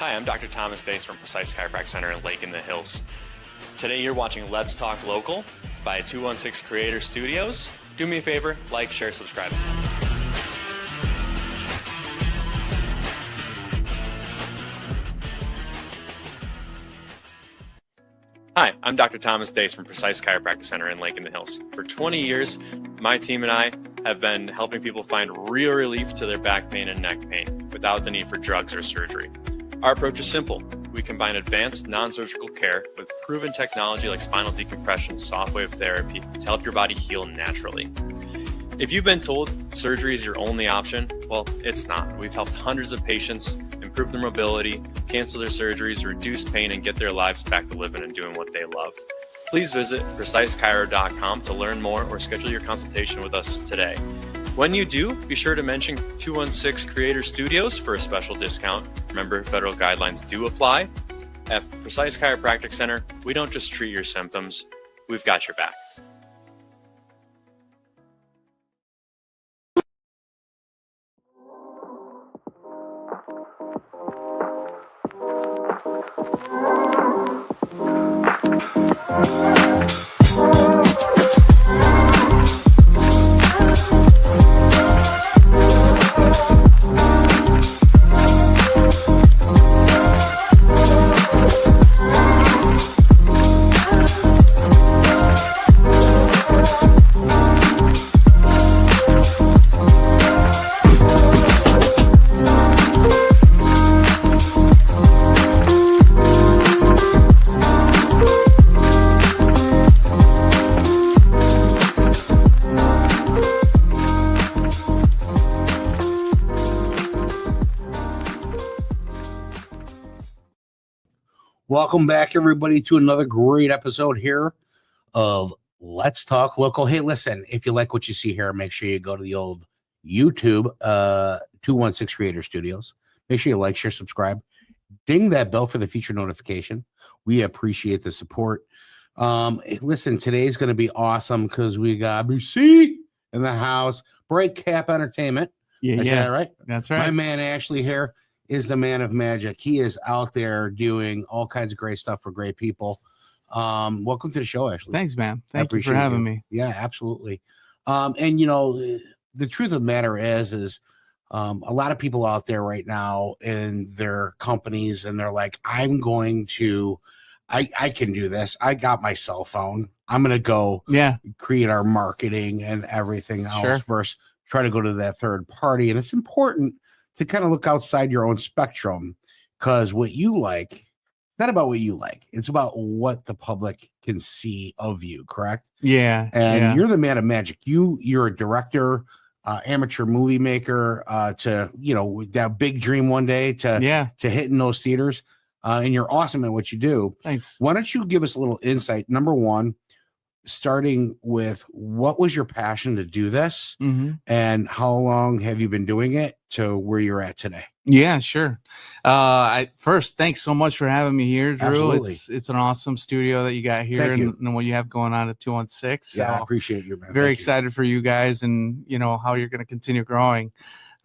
Hi, I'm Dr. Thomas Dace from Precise Chiropractic Center in Lake in the Hills. Today you're watching Let's Talk Local by 216 Creator Studios. Do me a favor, like, share, subscribe. Hi, I'm Dr. Thomas Dace from Precise Chiropractic Center in Lake in the Hills. For 20 years, my team and I have been helping people find real relief to their back pain and neck pain without the need for drugs or surgery. Our approach is simple. We combine advanced non-surgical care with proven technology like spinal decompression, soft wave therapy to help your body heal naturally. If you've been told surgery is your only option, well, it's not. We've helped hundreds of patients improve their mobility, cancel their surgeries, reduce pain, and get their lives back to living and doing what they love. Please visit precisechiro.com to learn more or schedule your consultation with us today. When you do, be sure to mention 216 Creator Studios for a special discount. Remember, federal guidelines do apply. At Precise Chiropractic Center, we don't just treat your symptoms, we've got your back. Welcome back, everybody, to another great episode here of Let's Talk Local. Hey, listen, if you like what you see here, make sure you go to the old YouTube, 216 Creator Studios. Make sure you like, share, subscribe. Ding that bell for the future notification. We appreciate the support. Listen, today's going to be awesome because we got BC in the house. BrightCap Entertainment. Yeah. That right? That's right. My man, Ashley here, is the man of magic. He is out there doing all kinds of great stuff for great people. Welcome to the show, Ashley. Thanks, man. Thank you for having me. Yeah, absolutely. And you know, the truth of the matter is a lot of people out there right now in their companies, and they're like, I can do this. I got my cell phone. I'm going to go create our marketing and everything else versus try to go to that third party. And it's important to kind of look outside your own spectrum, because what you like, it's not about what you like. It's about what the public can see of you, correct? Yeah. And you're the man of magic. You're a director, amateur movie maker, to, you know, that big dream one day to hitting those theaters. And you're awesome at what you do. Thanks. Why don't you give us a little insight? Number one, starting with, what was your passion to do this, and how long have you been doing it to where you're at today? Yeah, sure. First, thanks so much for having me here, Drew. Absolutely. It's an awesome studio that you got here and what you have going on at 216. Yeah, so I appreciate you, man. Very excited for you guys, and you know how you're going to continue growing.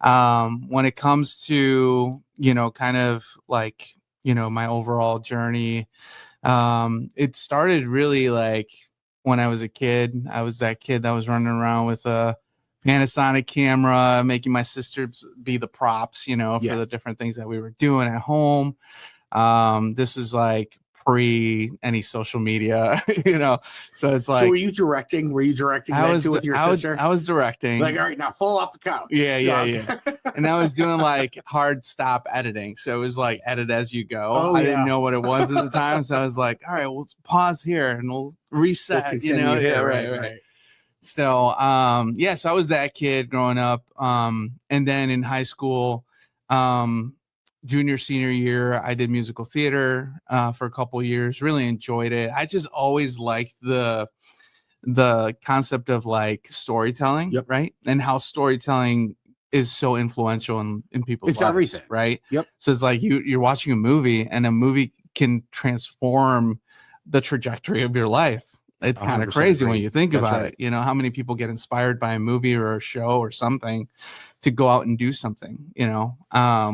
When it comes to, you know, kind of like, you know, my overall journey, it started really like when I was a kid. I was that kid that was running around with a Panasonic camera, making my sisters be the props, you know, for the different things that we were doing at home. This is like pre any social media, you know. So it's like, so were you directing? Were you directing that too with your sister? I was directing. Like, all right, now fall off the couch. Yeah. And I was doing like hard stop editing. So it was like edit as you go. I didn't know what it was at the time. So I was like, all right, we'll pause here and we'll reset, you know. Yeah, right. So so I was that kid growing up. And then in high school, junior, senior year, I did musical theater for a couple of years. Really enjoyed it. I just always liked the concept of like storytelling, right? And how storytelling is so influential in people's lives, everything, right? Yep. So it's like you're watching a movie, and a movie can transform the trajectory of your life. It's kind of 100% crazy when agree. you think That's about right. it. You know, how many people get inspired by a movie or a show or something to go out and do something, you know,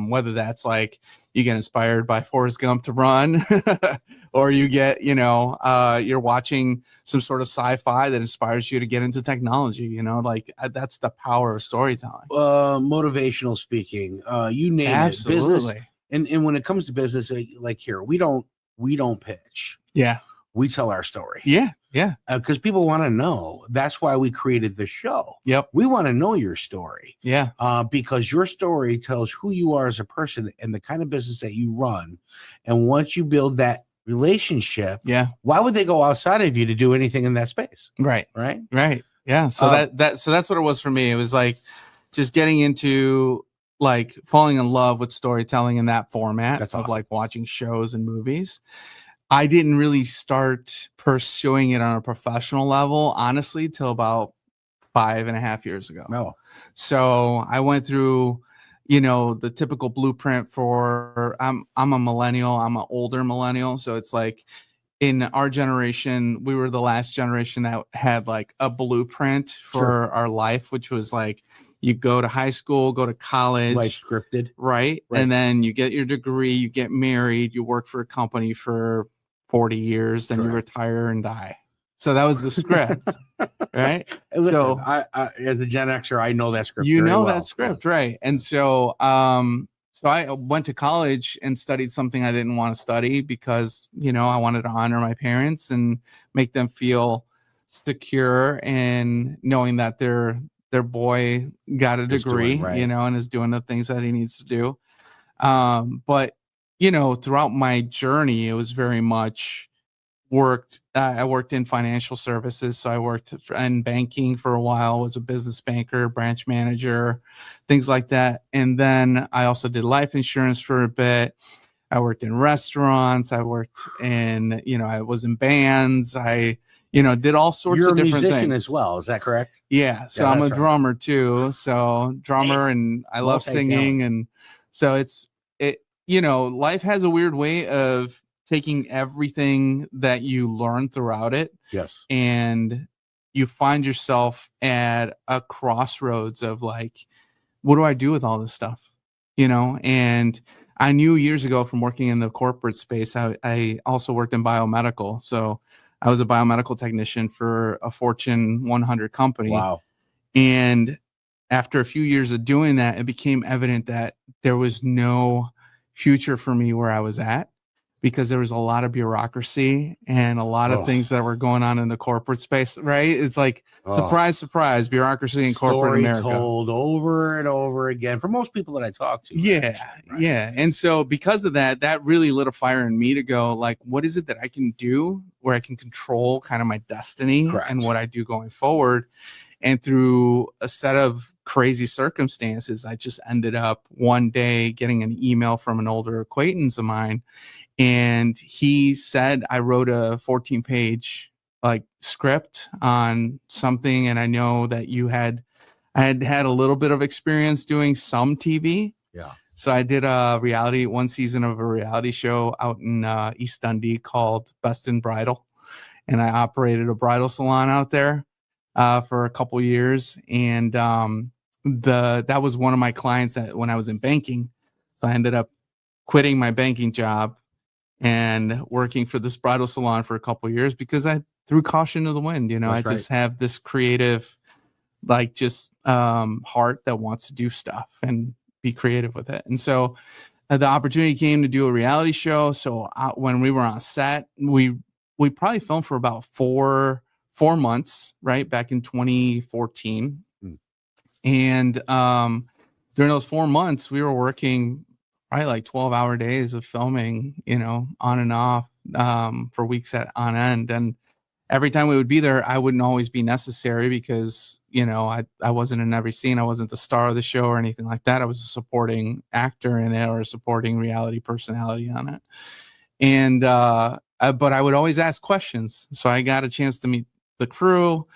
whether that's like you get inspired by Forrest Gump to run or you get, you know, you're watching some sort of sci-fi that inspires you to get into technology, you know, like that's the power of storytelling. Motivational speaking, you name it, business. Absolutely. And when it comes to business, like here, we don't pitch. Yeah. We tell our story. Yeah. Yeah. Because people want to know. That's why we created the show. Yep. We want to know your story. Yeah. Because your story tells who you are as a person and the kind of business that you run. And once you build that relationship, Yeah. why would they go outside of you to do anything in that space? Right. Right. Right. Yeah. So so that's what it was for me. It was like just getting into like falling in love with storytelling in that format That's of awesome. like watching shows and movies. I didn't really start pursuing it on a professional level, honestly, till about 5.5 years ago. No. So I went through, you know, the typical blueprint for I'm a millennial, I'm an older millennial. So it's like in our generation, we were the last generation that had like a blueprint for our life, which was like you go to high school, go to college, Life scripted. right? And then you get your degree, you get married, you work for a company for 40 years, then you retire and die. So that was the script, right? Listen, so I as a Gen Xer, I know that script. You very know well. that script, right? And so so I went to college and studied something I didn't want to study because, you know, I wanted to honor my parents and make them feel secure and knowing that their boy got a degree, you know, and is doing the things that he needs to do. But, you know, throughout my journey, it was very much I worked in financial services. So I worked in banking for a while, was a business banker, branch manager, things like that. And then I also did life insurance for a bit. I worked in restaurants. I worked in, you know, I was in bands. I, you know, did all sorts of different musician things as well. Is that correct? Yeah. So I'm a drummer too. So drummer, and I love singing. And so you know, life has a weird way of taking everything that you learn throughout it. Yes. And you find yourself at a crossroads of like, what do I do with all this stuff? You know, and I knew years ago from working in the corporate space, I also worked in biomedical. So I was a biomedical technician for a Fortune 100 company. Wow. And after a few years of doing that, it became evident that there was no future for me where I was at, because there was a lot of bureaucracy and a lot of things that were going on in the corporate space, right? It's like, surprise, surprise, bureaucracy in corporate America. Told over and over again for most people that I talk to. Yeah. Yeah. And so because of that, that really lit a fire in me to go like, what is it that I can do where I can control kind of my destiny and what I do going forward? And through a set of crazy circumstances, I just ended up one day getting an email from an older acquaintance of mine. And he said, I wrote a 14-page like script on something. And I know that I had a little bit of experience doing some TV. Yeah. So I did one season of a reality show out in East Dundee called Best in Bridal. And I operated a bridal salon out there for a couple years. And that was one of my clients when I was in banking. So I ended up quitting my banking job and working for this bridal salon for a couple of years because I threw caution to the wind. You know, I just have this creative, like just heart that wants to do stuff and be creative with it. And so the opportunity came to do a reality show. So when we were on set, we probably filmed for about four months, right? Back in 2014. And during those 4 months, we were working probably like 12-hour days of filming, you know, on and off for weeks on end. And every time we would be there, I wouldn't always be necessary because, you know, I wasn't in every scene. I wasn't the star of the show or anything like that. I was a supporting actor in it or a supporting reality personality on it. And but I would always ask questions. So I got a chance to meet the crew,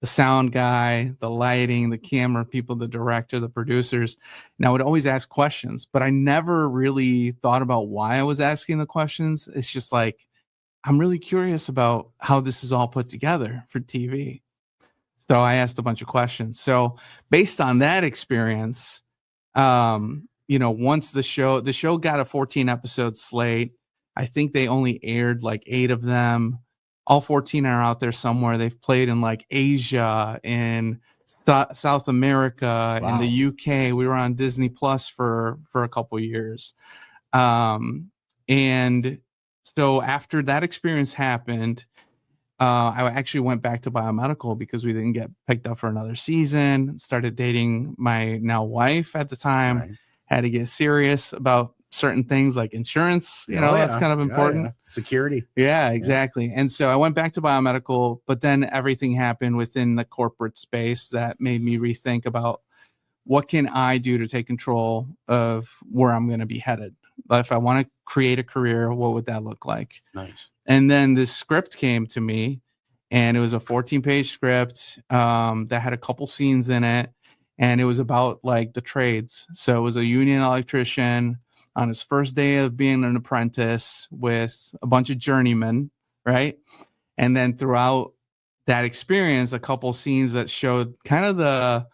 the sound guy, the lighting, the camera people, the director, the producers. And I would always ask questions, but I never really thought about why I was asking the questions. It's just like, I'm really curious about how this is all put together for TV. So I asked a bunch of questions. So based on that experience, once the show got a 14 episode slate, I think they only aired like 8 of them. All 14 are out there somewhere. They've played in like Asia and South America, in the UK. We were on Disney Plus for a couple years. And so after that experience happened, I actually went back to biomedical because we didn't get picked up for another season. Started dating my now wife at the time. Right. Had to get serious about certain things like insurance. That's kind of important. Yeah. Security. Yeah, exactly. Yeah. And so I went back to biomedical, but then everything happened within the corporate space that made me rethink about what can I do to take control of where I'm going to be headed. If I want to create a career, what would that look like? Nice. And then this script came to me, and it was a 14-page script that had a couple scenes in it, and it was about like the trades. So it was a union electrician on his first day of being an apprentice with a bunch of journeymen, right? And then throughout that experience, a couple scenes that showed kind of the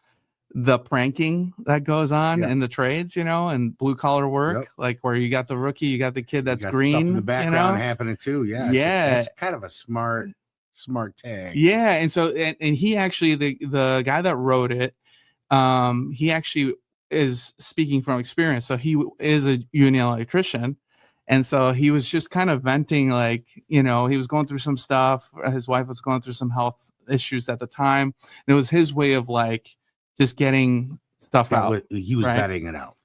pranking that goes on in the trades, and blue collar work, like where you got the rookie, you got the kid that's green stuff in the background happening too. Yeah. It's kind of a smart tag. Yeah. And so, and he actually, the guy that wrote it, he actually is speaking from experience. So he is a union electrician. And so he was just kind of venting, like, he was going through some stuff. His wife was going through some health issues at the time. And it was his way of like, just getting stuff out. He was vetting it out.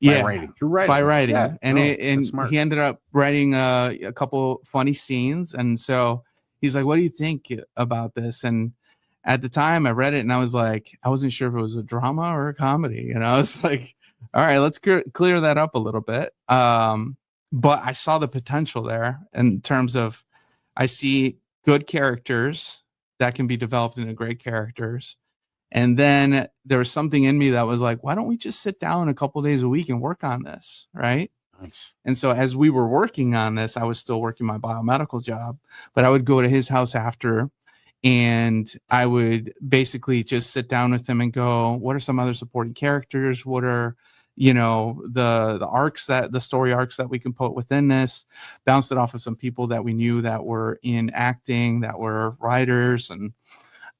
By writing. Yeah. And he ended up writing a couple funny scenes. And so he's like, what do you think about this? And at the time I read it and I was like, I wasn't sure if it was a drama or a comedy. And I was like, all right, let's clear that up a little bit. But I saw the potential there in terms of, I see good characters that can be developed into great characters. And then there was something in me that was like, why don't we just sit down a couple days a week and work on this? Right. Nice. And so as we were working on this, I was still working my biomedical job, but I would go to his house after, and I would basically just sit down with him and go, what are some other supporting characters? What are, the story arcs that we can put within this, bounce it off of some people that we knew that were in acting, that were writers. And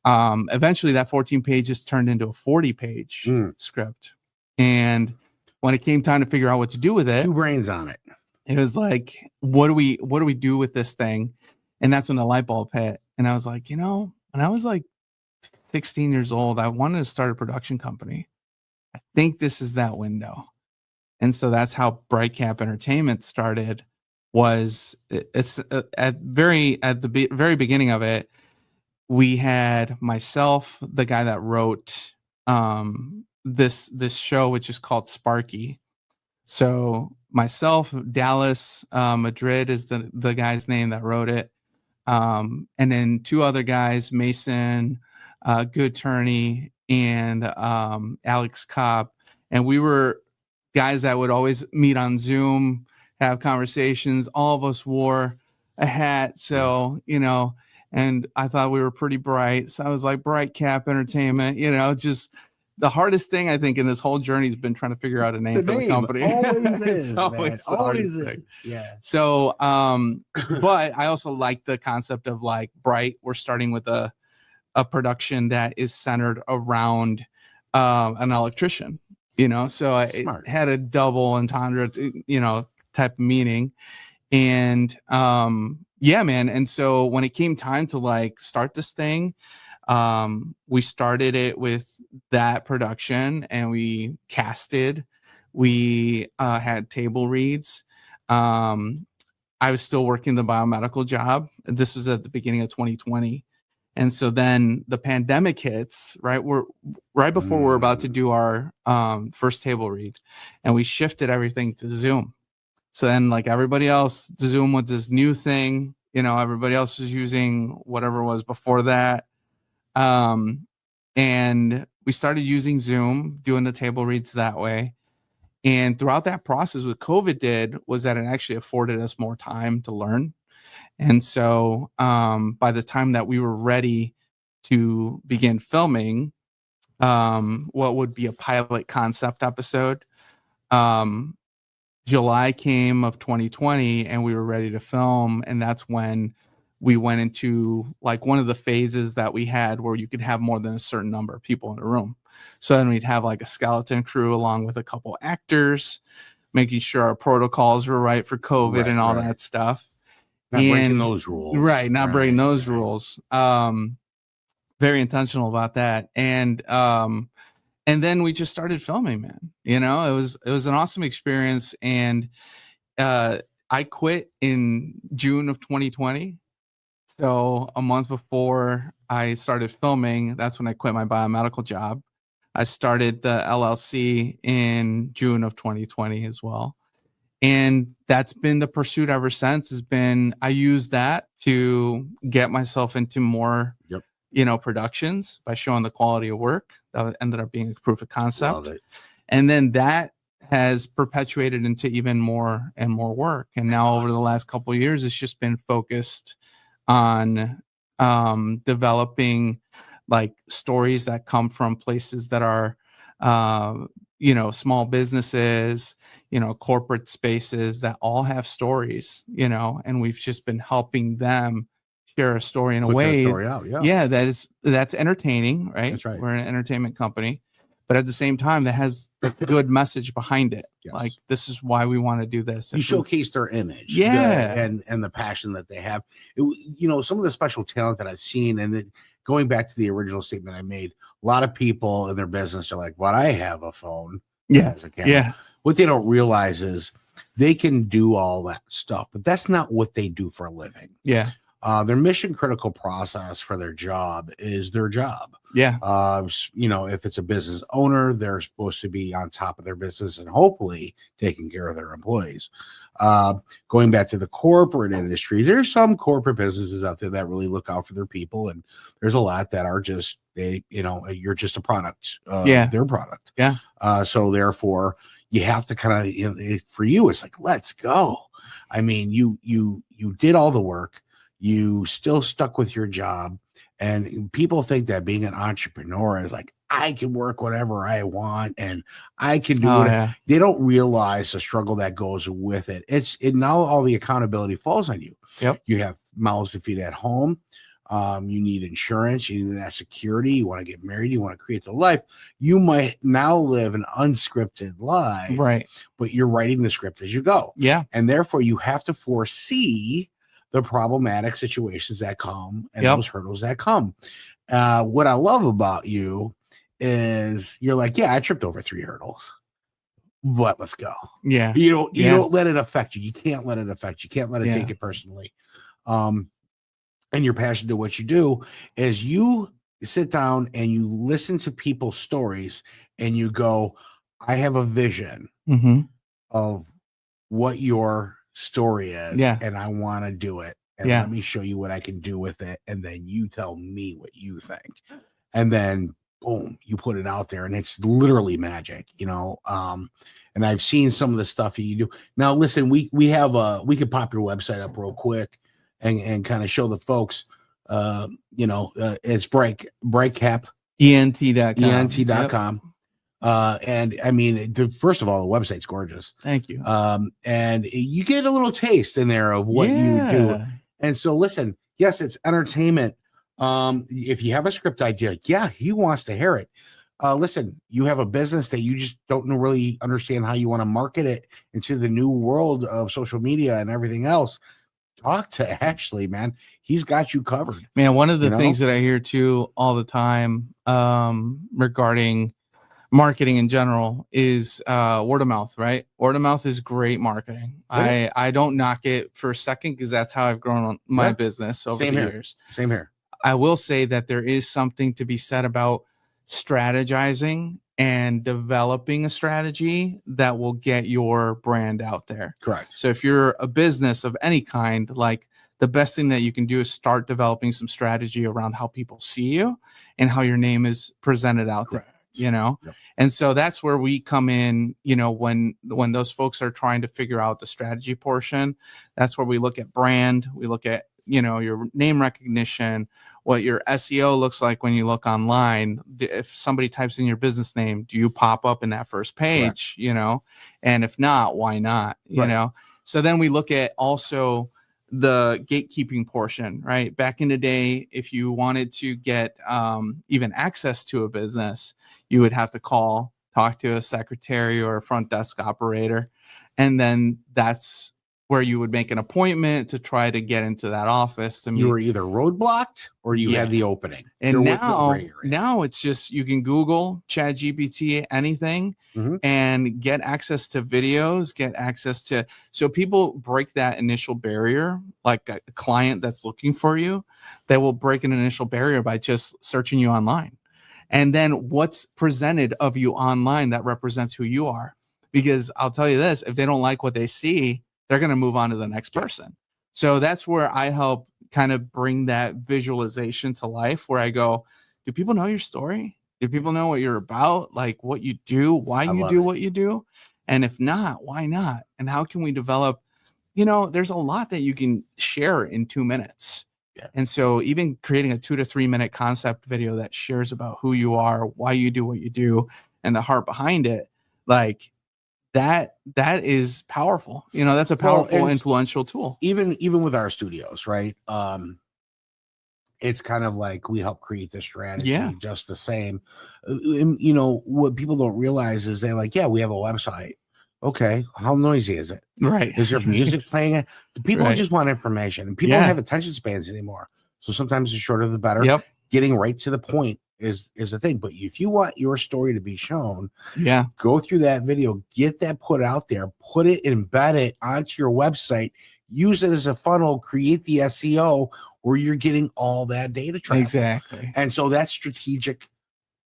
eventually that 14 pages turned into a 40-page script. And when it came time to figure out what to do with it, 2 brains on it. It was like, what do we do with this thing? And that's when the light bulb hit. And I was like, when I was like 16 years old, I wanted to start a production company. I think this is that window. And so that's how BrightCap Entertainment started. It's at the very beginning of it, we had myself, the guy that wrote this show, which is called Sparky. So myself, Dallas, Madrid is the guy's name that wrote it. And then 2 other guys, Mason, Good Turney, and Alex Cobb. And we were guys that would always meet on Zoom, have conversations. All of us wore a hat. So, and I thought we were pretty bright. So I was like, BrightCap Entertainment, just the hardest thing I think in this whole journey has been trying to figure out a name for the company. Always is. Yeah. So, but I also like the concept of like Bright. We're starting with a production that is centered around an electrician, so it had a double entendre, type of meaning. And yeah, man. And so when it came time to like start this thing, we started it with that production and we casted, we had table reads. I was still working the biomedical job. This was at the beginning of 2020. And so then the pandemic hits, right? We're right before we're about to do our first table read, and we shifted everything to Zoom. So then like everybody else, Zoom was this new thing, everybody else was using whatever was before that. And we started using Zoom, doing the table reads that way. And throughout that process, what COVID did was that it actually afforded us more time to learn. And so by the time that we were ready to begin filming what would be a pilot concept episode, July came of 2020 and we were ready to film. And that's when we went into like one of the phases that we had where you could have more than a certain number of people in a room. So then we'd have like a skeleton crew along with a couple actors, making sure our protocols were right for COVID and all that stuff. Not breaking those rules. Right. Not breaking those rules. Very intentional about that. And then we just started filming, man. You know, it was an awesome experience. And I quit in June of 2020. So a month before I started filming, that's when I quit my biomedical job. I started the LLC in June of 2020 as well. And that's been the pursuit ever since. Has been, I use that to get myself into more, you know, productions by showing the quality of work. That ended up being a proof of concept. Love it. And then that has perpetuated into even more and more work. And now over the last couple of years, it's just been focused on developing like stories that come from places that are, you know, small businesses, you know, corporate spaces that all have stories, you know, and we've just been helping them share a story in a way. That's entertaining, right? That's right. We're an entertainment company, but at the same time, that has a good message behind it. Yes. Like, this is why we want to do this. You showcase their image, and the passion that they have. You know, some of the special talent that I've seen, and going back to the original statement I made, a lot of people in their business are like, "Well, I have a phone, as a camera." What they don't realize is they can do all that stuff, but that's not what they do for a living. Their mission critical process for their job is their job. You know, if it's a business owner, they're supposed to be on top of their business and hopefully taking care of their employees. Going back to the corporate industry, there's some corporate businesses out there that really look out for their people, and there's a lot that are just you know, you're just a product, their product. So therefore, you have to kind of, you know, for you, it's like, let's go. I mean, you did all the work. You still stuck with your job, and people think that being an entrepreneur is like, I can work whatever I want and I can do it. They don't realize the struggle that goes with it. Now all the accountability falls on you. You have mouths to feed at home. You need insurance. You need that security. You want to get married. You want to create the life. You might now live an unscripted life, but you're writing the script as you go. And therefore you have to foresee the problematic situations that come and those hurdles that come. What I love about you is you're like, I tripped over 3 hurdles, but let's go. You don't let it affect you. You can't let it affect you. You can't let it take it personally. And your passion to what you do is you sit down and you listen to people's stories and you go, I have a vision of what your story is, and I want to do it, and let me show you what I can do with it, and then you tell me what you think, and then boom, you put it out there, and it's literally magic, you know. And I've seen some of the stuff that you do. Now listen, we could pop your website up real quick and kind of show the folks, you know, it's BrightCap ENT.com. And I mean, first of all, the website's gorgeous. Thank you. And you get a little taste in there of what you do. And so listen, yes, it's entertainment. If you have a script idea, he wants to hear it. Listen, you have a business that you just don't really understand how you want to market it into the new world of social media and everything else. Talk to Ashley, man. He's got you covered. Man, one of the things that I hear too all the time regarding marketing in general is word of mouth, right? Word of mouth is great marketing. I don't knock it for a second because that's how I've grown on my business over the years. Same here. I will say that there is something to be said about strategizing and developing a strategy that will get your brand out there. Correct. So if you're a business of any kind, like, the best thing that you can do is start developing some strategy around how people see you and how your name is presented out there. you know? Yep. And so that's where we come in, you know, when those folks are trying to figure out the strategy portion, that's where we look at brand, we look at, you know, your name recognition, what your SEO looks like when you look online. If somebody types in your business name, do you pop up in that first page? Correct. You know, and if not, why not? You know, so then we look at also the gatekeeping portion, right? Back in the day, if you wanted to get even access to a business, you would have to talk to a secretary or a front desk operator, and then that's where you would make an appointment to try to get into that office to meet. You were either roadblocked or you had the opening. And now it's just, you can Google, Chat GPT, anything, and get access to videos, get access to, so people break that initial barrier, like a client that's looking for you, they will break an initial barrier by just searching you online. And then what's presented of you online that represents who you are. Because I'll tell you this, if they don't like what they see, they're going to move on to the next person. So that's where I help kind of bring that visualization to life, where I go, do people know your story? Do people know what you're about? Like what you do, why you do what you do? And if not, why not? And how can we develop, you know, there's a lot that you can share in 2 minutes. Yeah. And so even creating a 2 to 3 minute concept video that shares about who you are, why you do what you do, and the heart behind it, like, that is powerful. You know, that's a powerful, influential tool. Even with our studios, right? It's kind of like we help create the strategy just the same. You know, what people don't realize is they're like, yeah, we have a website. Okay, how noisy is it? Right. Is there music playing? The people just want information, and people don't have attention spans anymore. So sometimes the shorter the better. Yep. Getting right to the point is the thing. But if you want your story to be shown, go through that video, get that put out there, put it, embed it onto your website, use it as a funnel, create the SEO where you're getting all that data traffic. Exactly. And so that's strategic.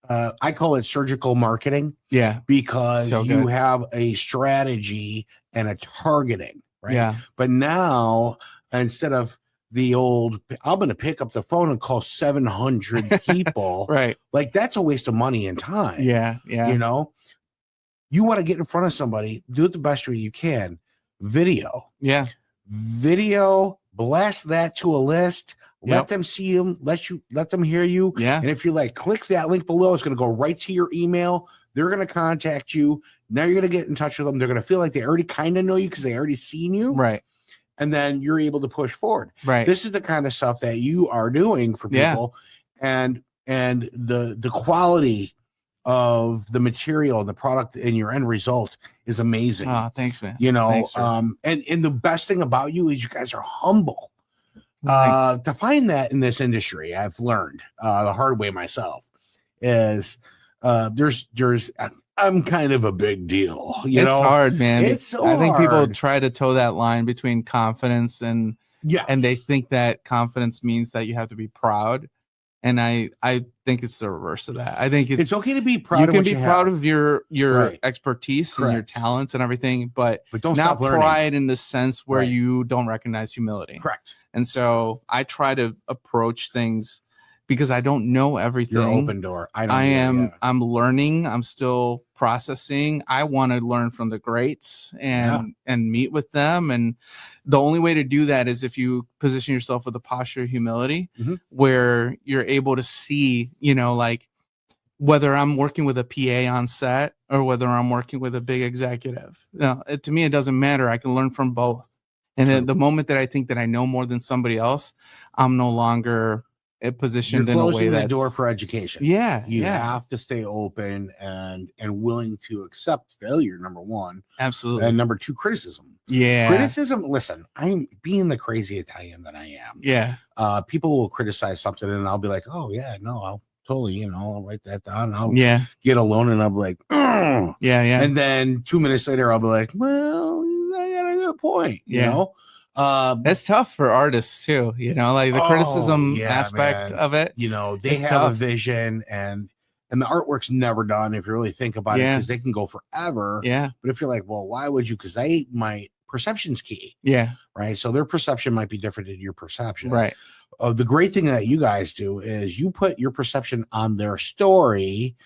I call it surgical marketing. Yeah. Because you have a strategy and a targeting, right? Yeah. But now, instead of the old, I'm going to pick up the phone and call 700 people. Right. Like, that's a waste of money and time. Yeah. Yeah. You know, you want to get in front of somebody, do it the best way you can. Video. Yeah. Video, blast that to a list. Let them see them. Let them hear you. Yeah. And if you like, click that link below. It's going to go right to your email. They're going to contact you. Now you're going to get in touch with them. They're going to feel like they already kind of know you because they already seen you. Right. And then you're able to push forward. Right. This is the kind of stuff that you are doing for people. And the quality of the material, the product, and your end result is amazing. Oh, thanks, man. You know, thanks, and the best thing about you is you guys are humble. To find that in this industry, I've learned the hard way myself, is I'm kind of a big deal. You know, it's hard, man. It's so I think hard. people try to toe that line between confidence and they think that confidence means that you have to be proud. And I think it's the reverse of that. I think it's okay to be proud. You can be proud of your expertise and your talents and everything, but don't not stop learning. Pride in the sense where you don't recognize humility. Correct. And so I try to approach things because I don't know everything. You're open door. I'm learning. I'm still processing. I want to learn from the greats and meet with them. And the only way to do that is if you position yourself with a posture of humility, where you're able to see, you know, like whether I'm working with a PA on set or whether I'm working with a big executive. Now, to me, it doesn't matter. I can learn from both. And at the moment that I think that I know more than somebody else, I'm no longer positioned in a way that... You're closing the door for education. Yeah. You have to stay open and willing to accept failure, number one. Absolutely. And number two, criticism. Yeah. Criticism, listen, I'm being the crazy Italian that I am. Yeah. People will criticize something and I'll be like, oh, yeah, no, I'll totally, you know, I'll write that down. I'll get alone and I'll be like, ugh. Yeah. And then 2 minutes later, I'll be like, well, I got a good point, you know? That's tough for artists too, you know, like the criticism aspect of it. You know, they have a vision and the artwork's never done if you really think about it, because they can go forever. Yeah. But if you're like, well, why would you? Because my perception's key. Yeah. Right. So their perception might be different than your perception. Right. The great thing that you guys do is you put your perception on their story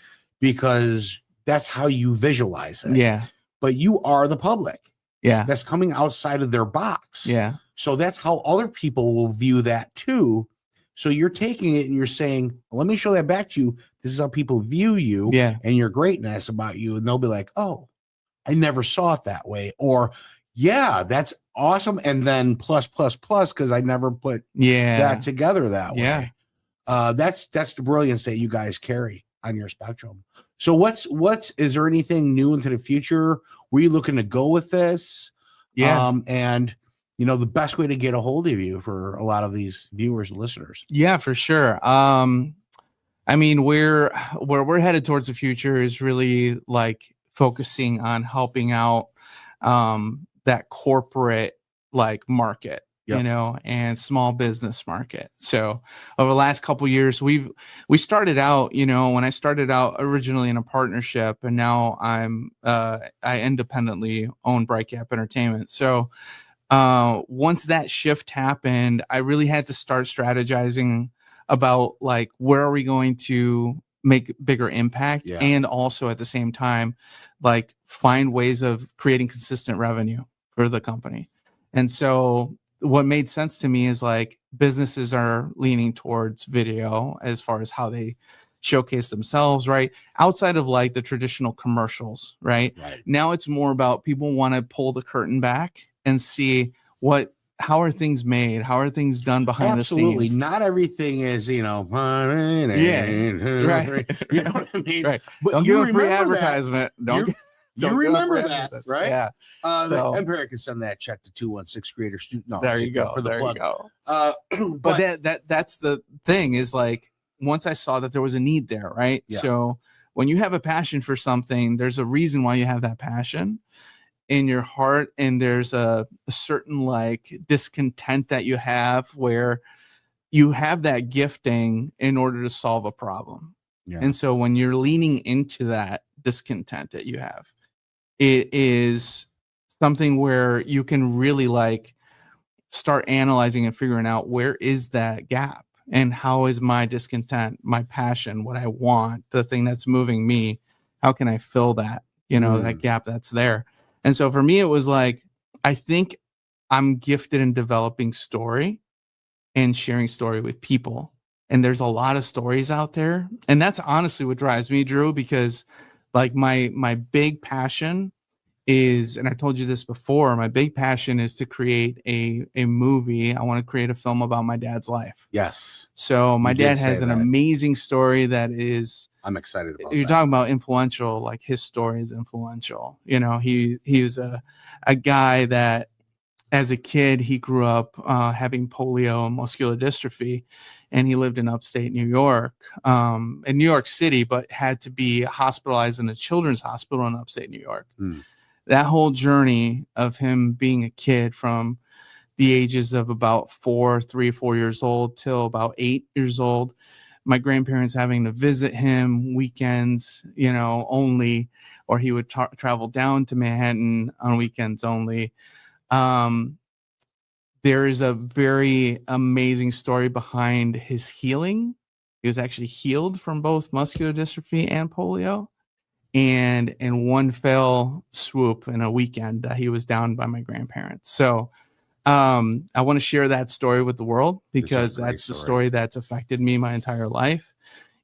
because that's how you visualize it. Yeah. But you are the public Yeah. that's coming outside of their box. Yeah. So that's how other people will view that too. So you're taking it and you're saying, let me show that back to you. This is how people view you Yeah. and your greatness about you. And they'll be like, oh, I never saw it that way. Or, yeah, that's awesome. And then plus, because I never put that together that way. That's the brilliance that you guys carry on your spectrum. So is there anything new into the future? Were you looking to go with this? And the best way to get a hold of you for a lot of these viewers and listeners. Yeah, for sure. I mean, where we're headed towards the future is really like focusing on helping out that corporate like market, and small business market. So over the last couple of years, we started out, when I started out originally in a partnership, and now I independently own BrightCap Entertainment. So once that shift happened, I really had to start strategizing about like, where are we going to make bigger impact, and also at the same time, like find ways of creating consistent revenue for the company. And so what made sense to me is like businesses are leaning towards video as far as how they showcase themselves, right? Outside of like the traditional commercials, right? Now it's more about people want to pull the curtain back and see how are things made? How are things done behind the scenes? Absolutely. Not everything is, right. You know what I mean? Right. But don't give a free advertisement. You remember that, right? Yeah. The Empire can send that check to 216 Creator Student. No, there you go. For the plug. You go. But that's the thing is like, once I saw that there was a need there, right? Yeah. So when you have a passion for something, there's a reason why you have that passion in your heart, and there's a certain like discontent that you have where you have that gifting in order to solve a problem. And so when you're leaning into that discontent that you have, it is something where you can really like start analyzing and figuring out where is that gap, and how is my discontent, my passion, what I want, the thing that's moving me, how can I fill that, that gap that's there. And so for me, it was like, I think I'm gifted in developing story and sharing story with people. And there's a lot of stories out there. And that's honestly what drives me, Drew, because like my big passion is, and I told you this before, my big passion is to create a movie. I want to create a film about my dad's life. Yes. So my dad has an amazing story that is, I'm excited about. You're talking about influential, like his story is influential. He was a guy that as a kid, he grew up having polio and muscular dystrophy, and he lived in upstate New York, in New York City, but had to be hospitalized in a children's hospital in upstate New York. That whole journey of him being a kid from the ages of about 3 or 4 years old till about 8 years old, my grandparents having to visit him weekends, only, or he would travel down to Manhattan on weekends only. There is a very amazing story behind his healing. He was actually healed from both muscular dystrophy and polio. And in one fell swoop in a weekend, he was down by my grandparents. So I want to share that story with the world, because that's the story that's affected me my entire life.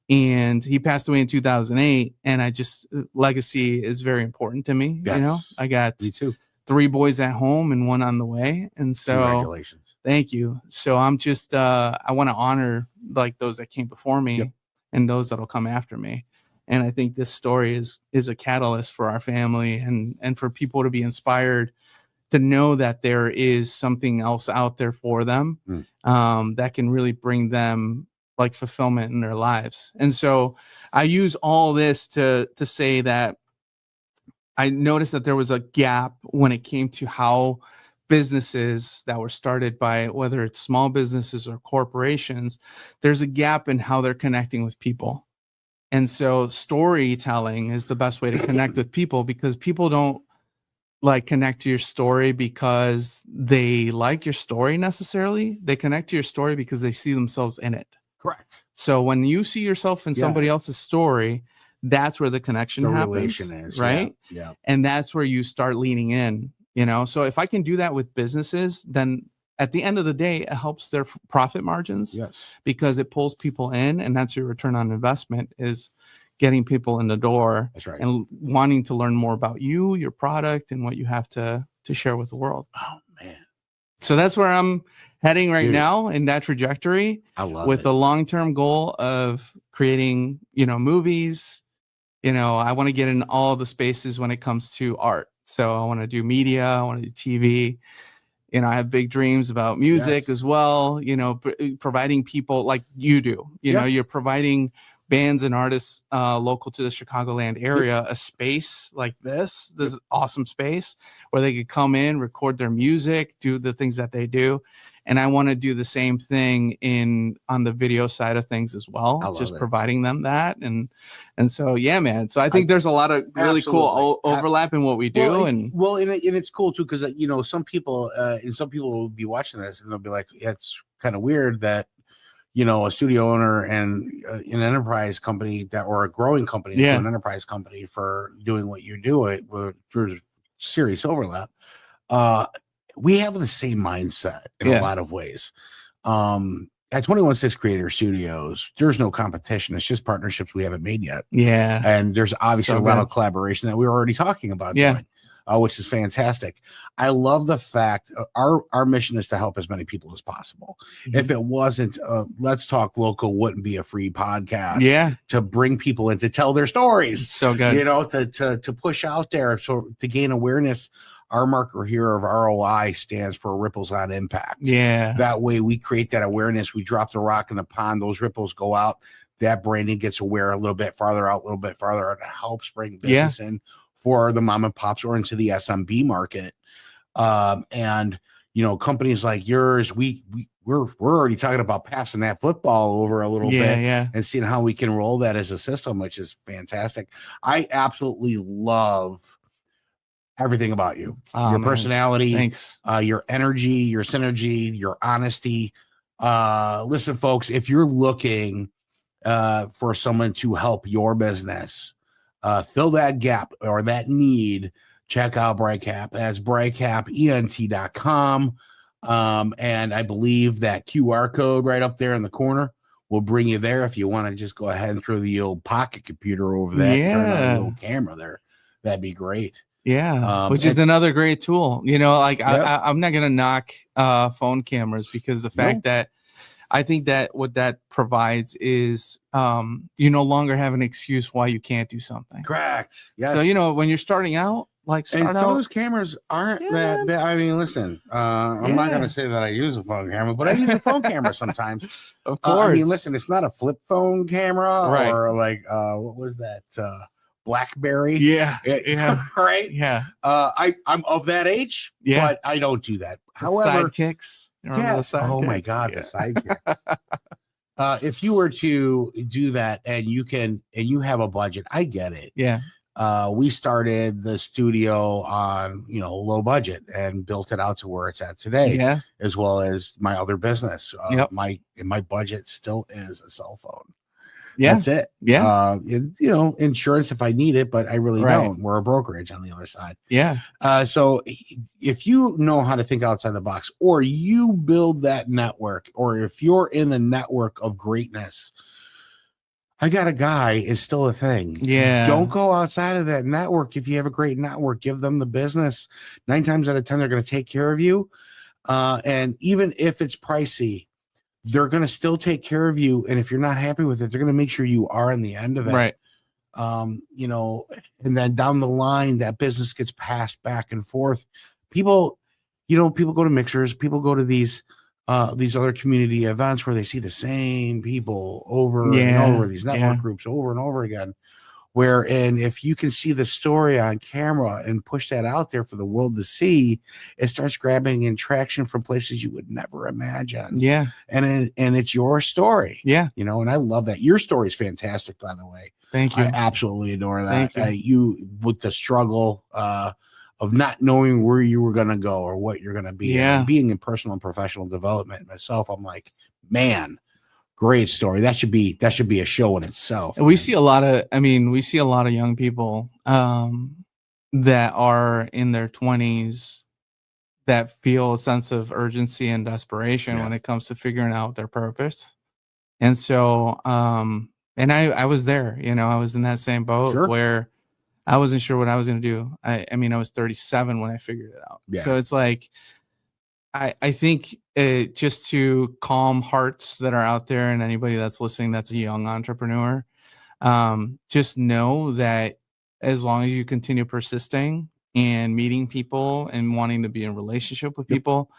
And he passed away in 2008. And legacy is very important to me. Yes. I got me too. 3 boys at home and 1 on the way. And so congratulations. Thank you. So I'm just, I want to honor like those that came before me and those that'll come after me. And I think this story is a catalyst for our family and for people to be inspired to know that there is something else out there for them that can really bring them like fulfillment in their lives. And so I use all this to say that I noticed that there was a gap when it came to how businesses that were started by, whether it's small businesses or corporations, there's a gap in how they're connecting with people. And so storytelling is the best way to connect with people, because people don't like connect to your story because they like your story necessarily. They connect to your story because they see themselves in it. Correct. So when you see yourself in somebody else's story, that's where the connection The happens, relation is, right? Yeah. And that's where you start leaning in, so if I can do that with businesses, then at the end of the day, it helps their profit margins, Yes. because it pulls people in, and that's your return on investment, is getting people in the door. That's right. And wanting to learn more about you, your product, and what you have to share with the world. Oh man. So that's where I'm heading right Dude, now, in that trajectory, I love with it. the long-term goal of creating, movies. I want to get in all the spaces when it comes to art. So I want to do media, I want to do TV. I have big dreams about music Yes. as well, providing people like you do, you're providing bands and artists local to the Chicagoland area a space like this awesome space where they could come in, record their music, do the things that they do. And I want to do the same thing on the video side of things as well, just providing them that. And so, yeah, man. So I think there's a lot of really cool overlap in what we do. And it's cool too, because some people will be watching this and they'll be like, yeah, it's kind of weird that a studio owner and an enterprise company or a growing company to an enterprise company for doing what you do. There's serious overlap. We have the same mindset in a lot of ways. At 216 Creator Studios, there's no competition. It's just partnerships we haven't made yet. Yeah. And there's obviously a lot of collaboration that we were already talking about doing, which is fantastic. I love the fact our mission is to help as many people as possible. Mm-hmm. If it wasn't, Let's Talk Local wouldn't be a free podcast. Yeah. To bring people in to tell their stories. It's so good. To push out there, so to gain awareness. Our marker here of ROI stands for ripples on impact. Yeah. That way we create that awareness. We drop the rock in the pond. Those ripples go out. That branding gets aware a little bit farther out, a little bit farther out. It helps bring business in for the mom and pops or into the SMB market. And companies like yours, we're already talking about passing that football over a little bit and seeing how we can roll that as a system, which is fantastic. I absolutely love everything about you, your personality, thanks, your energy, your synergy, your honesty. Listen, folks, if you're looking for someone to help your business fill that gap or that need, check out BrightCap. That's brightcapent.com. And I believe that QR code right up there in the corner will bring you there if you want to just go ahead and throw the old pocket computer over that, turn on the little camera there. That'd be great. Yeah, which is another great tool. I'm not gonna knock phone cameras, because the fact that I think that what that provides is you no longer have an excuse why you can't do something. Correct. Yes. So when you're starting out, some of those cameras aren't that. I mean, listen, I'm not gonna say that I use a phone camera, but I use a phone camera sometimes. Of course. I mean, listen, it's not a flip phone camera or like what was that? BlackBerry. Yeah. Right. Yeah. I'm of that age, but I don't do that. However, sidekicks. Oh my God, the sidekicks. If you were to do that and you have a budget, I get it. Yeah. We started the studio on low budget and built it out to where it's at today, as well as my other business. My budget still is a cell phone. That's it. Insurance if I need it, but I really don't. We're a brokerage on the other side. So if you know how to think outside the box, or you build that network, or if you're in the network of greatness, I got a guy is still a thing. Don't go outside of that network. If you have a great network, give them the business. 9 times out of 10, they're going to take care of you. And even if it's pricey, they're going to still take care of you. And if you're not happy with it, they're going to make sure you are in the end of it. Right. And then down the line, that business gets passed back and forth. People go to mixers, people go to these other community events where they see the same people over and over, these network groups over and over again. Wherein if you can see the story on camera and push that out there for the world to see, it starts grabbing in traction from places you would never imagine. Yeah. And it's your story. Yeah. And I love that. Your story is fantastic, by the way. Thank you. I absolutely adore that. Thank you. You with the struggle of not knowing where you were going to go or what you're going to be. Yeah. Being in personal and professional development myself, I'm like, man, Great story. That should be a show in itself. We see a lot of young people that are in their 20s that feel a sense of urgency and desperation when it comes to figuring out their purpose. And so, and I was there, I was in that same boat where I wasn't sure what I was going to do. I was 37 when I figured it out. Yeah. So it's like, I think just to calm hearts that are out there and anybody that's listening that's a young entrepreneur, just know that as long as you continue persisting and meeting people and wanting to be in relationship with people,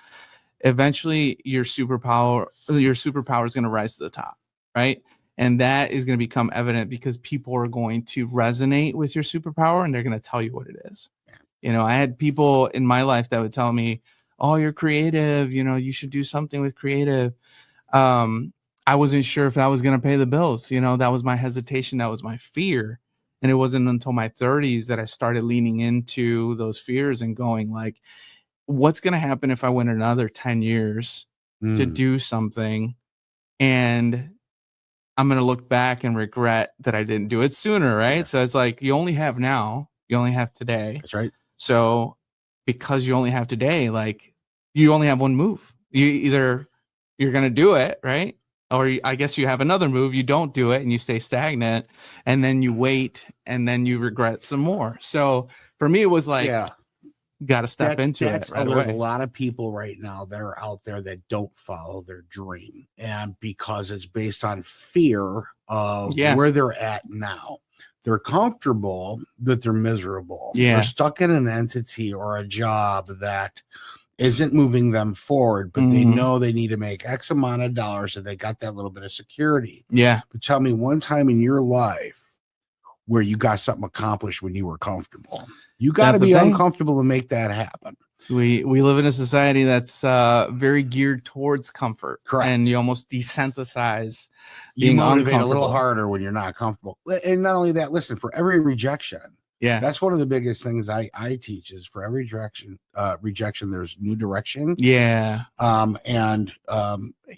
eventually your superpower is going to rise to the top, right? And that is going to become evident because people are going to resonate with your superpower and they're going to tell you what it is. I had people in my life that would tell me, oh, you're creative, you should do something with creative. I wasn't sure if that was going to pay the bills. That was my hesitation. That was my fear. And it wasn't until my 30s that I started leaning into those fears and going like, what's going to happen if I wait another 10 years to do something? And I'm going to look back and regret that I didn't do it sooner. Right. Yeah. So it's like, you only have now, you only have today. That's right. So because you only have today, like you only have one move. You're going to do it. Right. Or I guess you have another move, you don't do it and you stay stagnant and then you wait and then you regret some more. So for me, it was like, got to step into it. Right There's away. a lot of people right now that are out there that don't follow their dream. And because it's based on fear of where they're at now. They're comfortable, but they're miserable. Yeah. They're stuck in an entity or a job that isn't moving them forward, but they know they need to make X amount of dollars and they got that little bit of security. Yeah. But tell me one time in your life where you got something accomplished when you were comfortable. You got to be uncomfortable to make that happen. We live in a society that's very geared towards comfort. Correct. And you almost desynthesize You being motivate a little uncomfortable. harder when you're not comfortable. And not only that, listen, for every rejection, that's one of the biggest things I teach is for every rejection, there's new direction. Yeah. And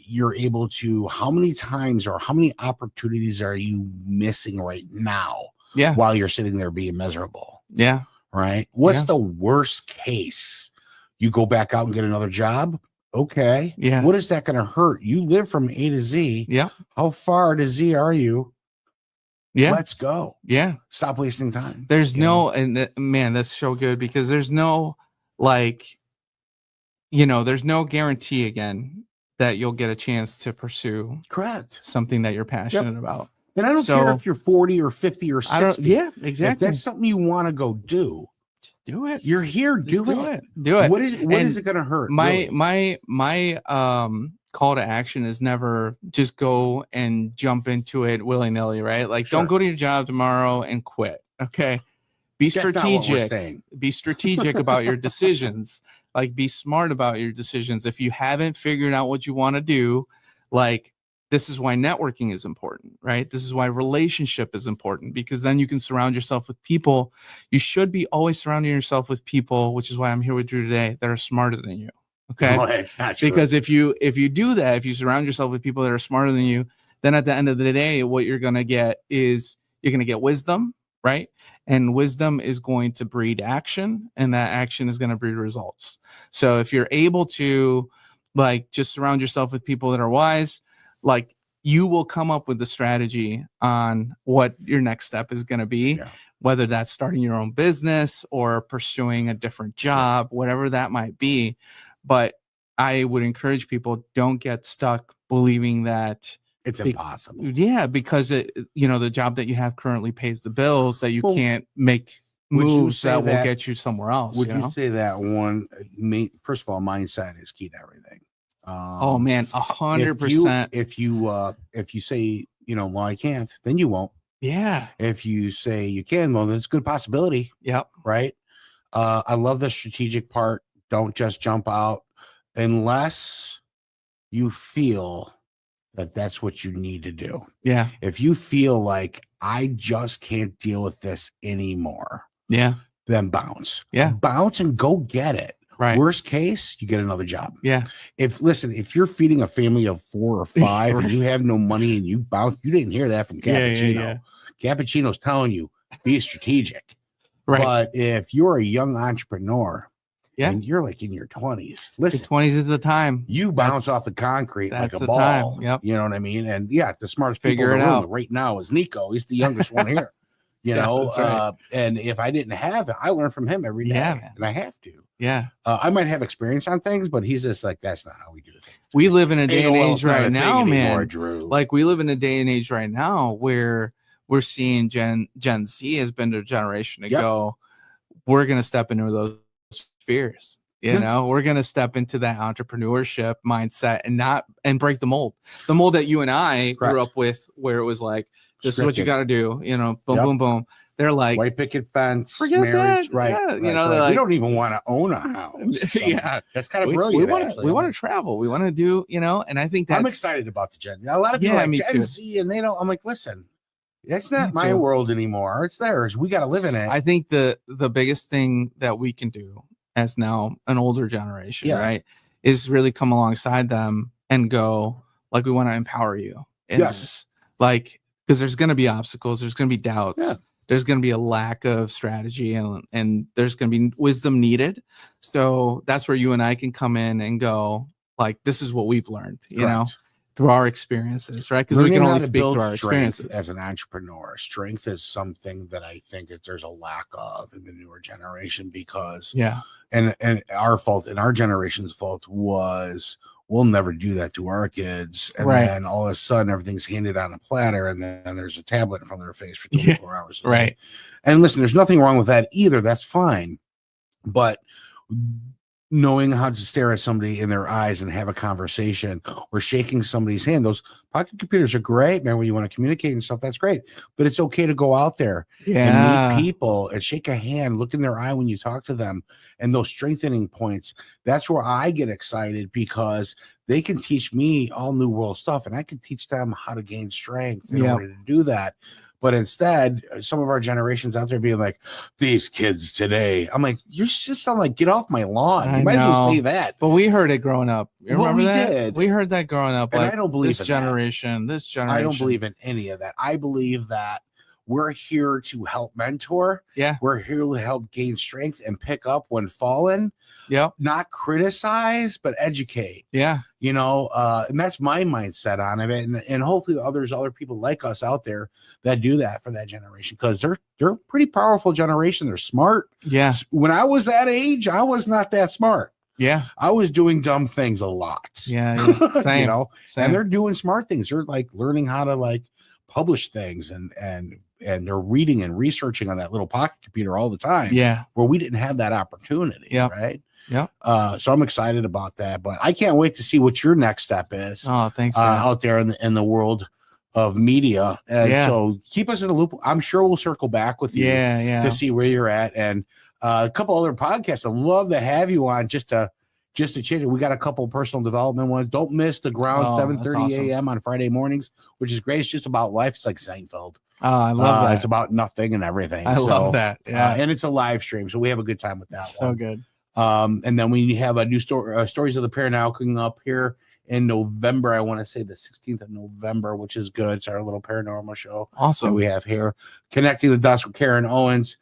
you're able to, how many times or how many opportunities are you missing right now? Yeah. While you're sitting there being miserable. Yeah. Right. What's the worst case? You go back out and get another job. Okay. Yeah. What is that going to hurt? You live from A to Z. Yeah. How far to Z are you? Yeah. Let's go. Yeah. Stop wasting time. There's and man, that's so good because there's no there's no guarantee again that you'll get a chance to pursue something that you're passionate about. And I don't care if you're 40 or 50 or 60. Yeah, exactly. If that's something you want to go do, do it. You're here. Do it. What is it going to hurt? My call to action is never just go and jump into it willy-nilly, right? Like don't go to your job tomorrow and quit. Okay. Be strategic. Be strategic about your decisions. Like be smart about your decisions. If you haven't figured out what you want to do, like this is why networking is important, right? This is why relationship is important because then you can surround yourself with people. You should be always surrounding yourself with people, which is why I'm here with you today, that are smarter than you. Okay. No, it's not true. Because if you do that, if you surround yourself with people that are smarter than you, then at the end of the day, what you're going to get is you're going to get wisdom, right? And wisdom is going to breed action, and that action is going to breed results. So if you're able to just surround yourself with people that are wise, you will come up with the strategy on what your next step is going to be, whether that's starting your own business or pursuing a different job, whatever that might be. But I would encourage people, don't get stuck believing that it's impossible. Yeah, because the job that you have currently pays the bills, that you can't make moves that will get you somewhere else. Would you say that first of all, mindset is key to everything. Oh man, 100%. If you say, well, I can't, then you won't. Yeah. If you say you can, well, that's a good possibility. Yep. Right. I love the strategic part. Don't just jump out unless you feel that that's what you need to do. Yeah. If you feel like I just can't deal with this anymore. Yeah. Then bounce. Yeah. Bounce and go get it. Right. Worst case, you get another job. Yeah. If you're feeding a family of 4 or 5 and you have no money and you bounce, you didn't hear that from Cappuccino. Cappuccino's telling you, be strategic. Right. But if you're a young entrepreneur, yeah, and you're like in your 20s, listen, your 20s is the time. You bounce off the concrete like a ball. Time. Yep. You know what I mean? And yeah, the smartest Figure people in it the room out. right now is Nico. He's the youngest one here. You know, that's right. And if I didn't have it, I learn from him every day, and I have to. Yeah. I might have experience on things, but he's just like, that's not how we do things. We live in a day and age right now, anymore, man. Drew. Like we live in a day and age right now where we're seeing Gen Z has been to a generation to go, we're going to step into those spheres. You know, we're going to step into that entrepreneurship mindset and break the mold that you and I grew up with, where it was like, this is what you got to do, you know, boom, boom, boom. They're like white picket fence, forget marriage, that. right? Yeah, you know, right. like, We don't even want to own a house. So that's kind of brilliant. We want to travel. We want to do, you know, and I think that's, I'm excited about the Gen. A lot of people like Gen Z, and they don't. I'm like, listen, that's not my world anymore. It's theirs. We got to live in it. I think the biggest thing that we can do as now an older generation, right, is really come alongside them and go, like, we want to empower you. Yes. Like, because there's going to be obstacles. There's going to be doubts. Yeah. There's going to be a lack of strategy and there's going to be wisdom needed. So that's where you and I can come in and go, like, this is what we've learned, you know, through our experiences, right? Because we can only speak through our experiences. As an entrepreneur, strength is something that I think that there's a lack of in the newer generation because, and our fault, and our generation's fault was, we'll never do that to our kids. And then all of a sudden everything's handed on a platter and then there's a tablet in front of their face for 24 hours. Right. And listen, there's nothing wrong with that either. That's fine. But knowing how to stare at somebody in their eyes and have a conversation or shaking somebody's hand, those pocket computers are great, man. When you want to communicate and stuff, that's great. But it's okay to go out there and meet people and shake a hand, look in their eye when you talk to them, and those strengthening points. That's where I get excited because they can teach me all new world stuff and I can teach them how to gain strength in order to do that. But instead, some of our generations out there being like, these kids today. I'm like, you just sound like, get off my lawn. You might as well say that. But we heard it growing up. You remember that? Did. We heard that growing up. And like, I don't believe this generation. I don't believe in any of that. I believe that we're here to help mentor. Yeah. We're here to help gain strength and pick up when fallen. Yep. Not criticize, but educate. Yeah. You know, and that's my mindset on it. And hopefully other people like us out there that do that for that generation, because they're a pretty powerful generation. They're smart. Yeah. When I was that age, I was not that smart. Yeah. I was doing dumb things a lot. Yeah. Same. You know, and they're doing smart things. They're like learning how to like publish things and they're reading and researching on that little pocket computer all the time. Yeah. Where we didn't have that opportunity. Yeah. Right. Yeah. So I'm excited about that, but I can't wait to see what your next step is. Oh, thanks. Out there in the world of media. And so keep us in the loop. I'm sure we'll circle back with you to see where you're at. And a couple other podcasts. I'd love to have you on just to chit. We got a couple personal development ones. Don't miss The Ground, 7:30 a.m. on Friday mornings, which is great. It's just about life. It's like Seinfeld. Oh, I love that. It's about nothing and everything. I love that. Yeah. And it's a live stream, so we have a good time with that. So good. And then we have a new Stories of the Pair now coming up here in November. I want to say the 16th of November, which is good. It's our little paranormal show. Awesome. That we have here, Connecting the Dots with Karen Owens.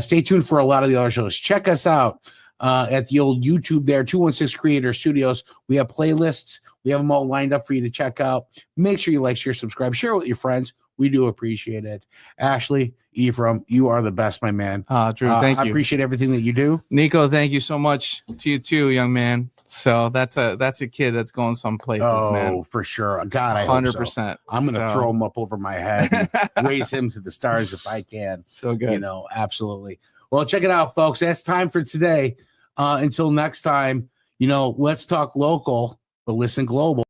Stay tuned for a lot of the other shows. Check us out at the old YouTube there, 216 Creator Studios. We have playlists. We have them all lined up for you to check out. Make sure you like, share, subscribe, share with your friends. We do appreciate it. Ashley Ephraim, you are the best, my man. Drew, thank you. I appreciate everything that you do. Nico, thank you so much to you too, young man. So that's a kid that's going some places, man. Oh, for sure. God, I 100%. So. I'm going to throw him up over my head and raise him to the stars if I can. So good. You know, absolutely. Well, check it out, folks. That's time for today. Until next time, you know, let's talk local, but listen global.